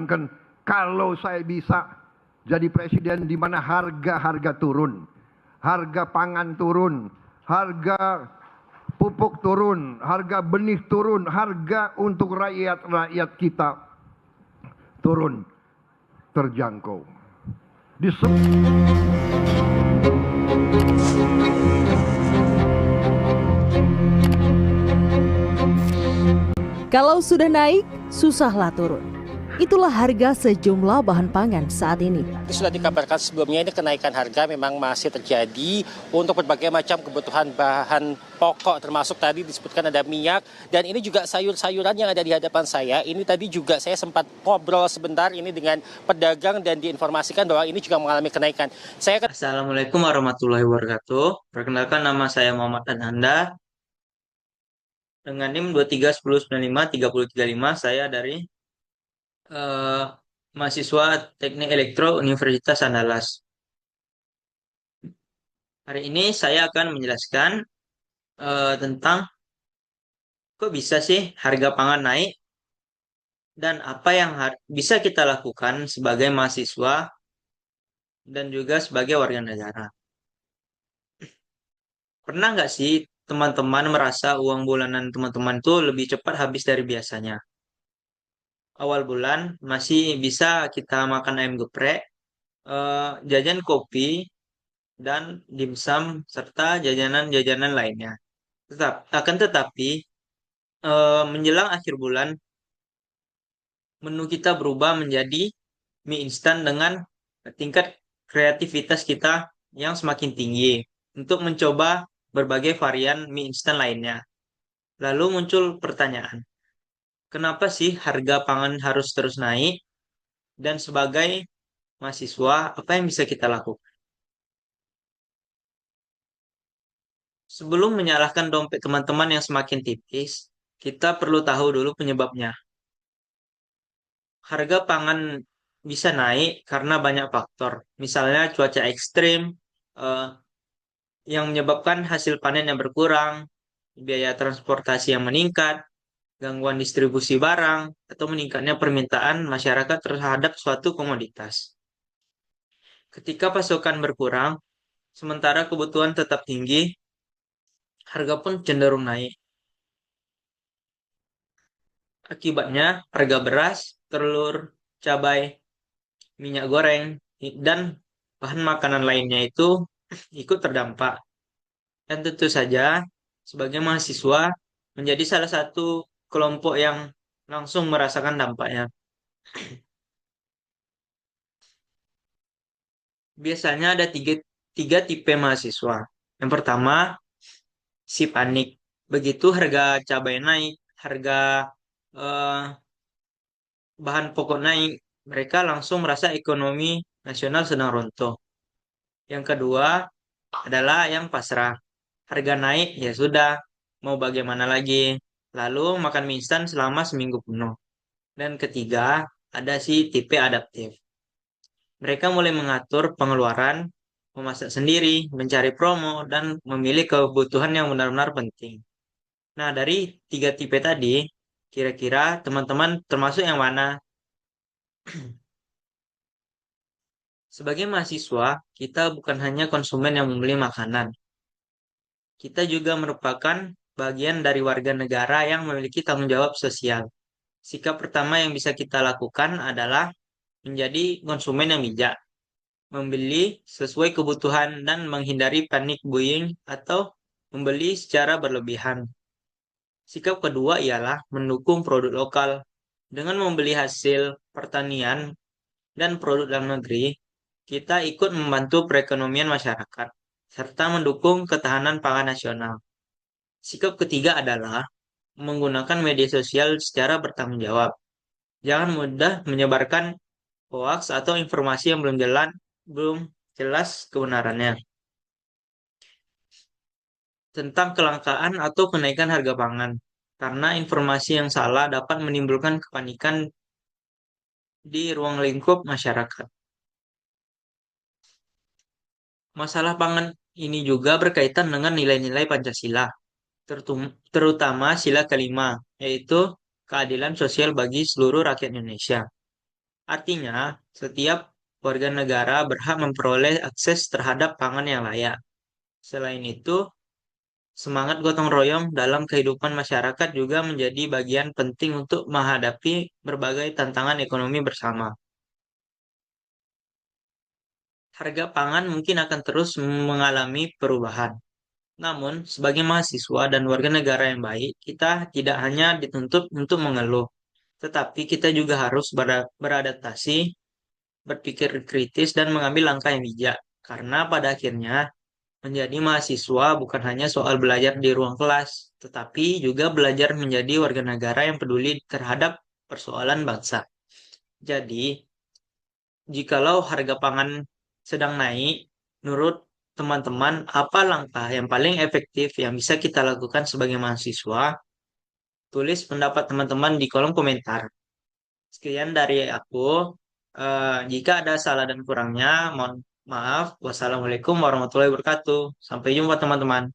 mengidam-idamkan kalau saya bisa jadi presiden di mana harga turun, harga pangan turun, harga pupuk turun, harga benih turun, harga untuk rakyat kita turun, terjangkau. Kalau sudah naik, susahlah turun. Itulah harga sejumlah bahan pangan saat ini. Sudah dikabarkan sebelumnya ini kenaikan harga memang masih terjadi untuk berbagai macam kebutuhan bahan pokok, termasuk tadi disebutkan ada minyak, dan ini juga sayur-sayuran yang ada di hadapan saya. Ini tadi juga saya sempat ngobrol sebentar ini dengan pedagang dan diinformasikan bahwa ini juga mengalami kenaikan. Assalamualaikum warahmatullahi wabarakatuh. Perkenalkan, nama saya Muhammad Ananda. Dengan NIM 2310953035, saya dari mahasiswa Teknik Elektro Universitas Andalas. Hari ini saya akan menjelaskan tentang kok bisa sih harga pangan naik dan apa yang bisa kita lakukan sebagai mahasiswa dan juga sebagai warga negara. Pernah nggak sih teman-teman merasa uang bulanan teman-teman itu lebih cepat habis dari biasanya? Awal bulan masih bisa kita makan ayam geprek, jajan kopi, dan dimsum, serta jajanan-jajanan lainnya. Tetapi, menjelang akhir bulan, menu kita berubah menjadi mie instan dengan tingkat kreativitas kita yang semakin tinggi untuk mencoba berbagai varian mie instan lainnya. Lalu muncul pertanyaan, kenapa sih harga pangan harus terus naik? Dan sebagai mahasiswa, apa yang bisa kita lakukan? Sebelum menyalahkan dompet teman-teman yang semakin tipis, kita perlu tahu dulu penyebabnya. Harga pangan bisa naik karena banyak faktor. Misalnya cuaca ekstrim, eh, yang menyebabkan hasil panen yang berkurang, biaya transportasi yang meningkat, gangguan distribusi barang, atau meningkatnya permintaan masyarakat terhadap suatu komoditas. Ketika pasokan berkurang, sementara kebutuhan tetap tinggi, harga pun cenderung naik. Akibatnya, harga beras, telur, cabai, minyak goreng, dan bahan makanan lainnya itu ikut terdampak. Dan tentu saja, sebagai mahasiswa, menjadi salah satu kelompok yang langsung merasakan dampaknya. Biasanya ada tiga tipe mahasiswa. Yang pertama, si panik. Begitu harga cabai naik, harga eh, bahan pokok naik, mereka langsung merasa ekonomi nasional sedang runtuh. Yang kedua adalah yang pasrah. Harga naik, ya sudah, mau bagaimana lagi. Lalu makan mie instan selama seminggu penuh. Dan ketiga, ada si tipe adaptif. Mereka mulai mengatur pengeluaran, memasak sendiri, mencari promo, dan memilih kebutuhan yang benar-benar penting. Nah, dari tiga tipe tadi, kira-kira teman-teman termasuk yang mana? Sebagai mahasiswa, kita bukan hanya konsumen yang membeli makanan. Kita juga merupakan bagian dari warga negara yang memiliki tanggung jawab sosial. Sikap pertama yang bisa kita lakukan adalah menjadi konsumen yang bijak, membeli sesuai kebutuhan dan menghindari panic buying atau membeli secara berlebihan. Sikap kedua ialah mendukung produk lokal. Dengan membeli hasil pertanian dan produk dalam negeri, kita ikut membantu perekonomian masyarakat, serta mendukung ketahanan pangan nasional. Sikap ketiga adalah menggunakan media sosial secara bertanggung jawab. Jangan mudah menyebarkan hoax atau informasi yang belum jelas kebenarannya tentang kelangkaan atau kenaikan harga pangan, karena informasi yang salah dapat menimbulkan kepanikan di ruang lingkup masyarakat. Masalah pangan ini juga berkaitan dengan nilai-nilai Pancasila, terutama sila kelima, yaitu keadilan sosial bagi seluruh rakyat Indonesia. Artinya, setiap warga negara berhak memperoleh akses terhadap pangan yang layak. Selain itu, semangat gotong royong dalam kehidupan masyarakat juga menjadi bagian penting untuk menghadapi berbagai tantangan ekonomi bersama. Harga pangan mungkin akan terus mengalami perubahan. Namun, sebagai mahasiswa dan warga negara yang baik, kita tidak hanya dituntut untuk mengeluh, tetapi kita juga harus beradaptasi, berpikir kritis, dan mengambil langkah yang bijak. Karena pada akhirnya, menjadi mahasiswa bukan hanya soal belajar di ruang kelas, tetapi juga belajar menjadi warga negara yang peduli terhadap persoalan bangsa. Jadi, jikalau harga pangan sedang naik, menurut teman-teman, apa langkah yang paling efektif yang bisa kita lakukan sebagai mahasiswa? Tulis pendapat teman-teman di kolom komentar. Sekian dari aku. Jika ada salah dan kurangnya, mohon maaf. Wassalamualaikum warahmatullahi wabarakatuh. Sampai jumpa teman-teman.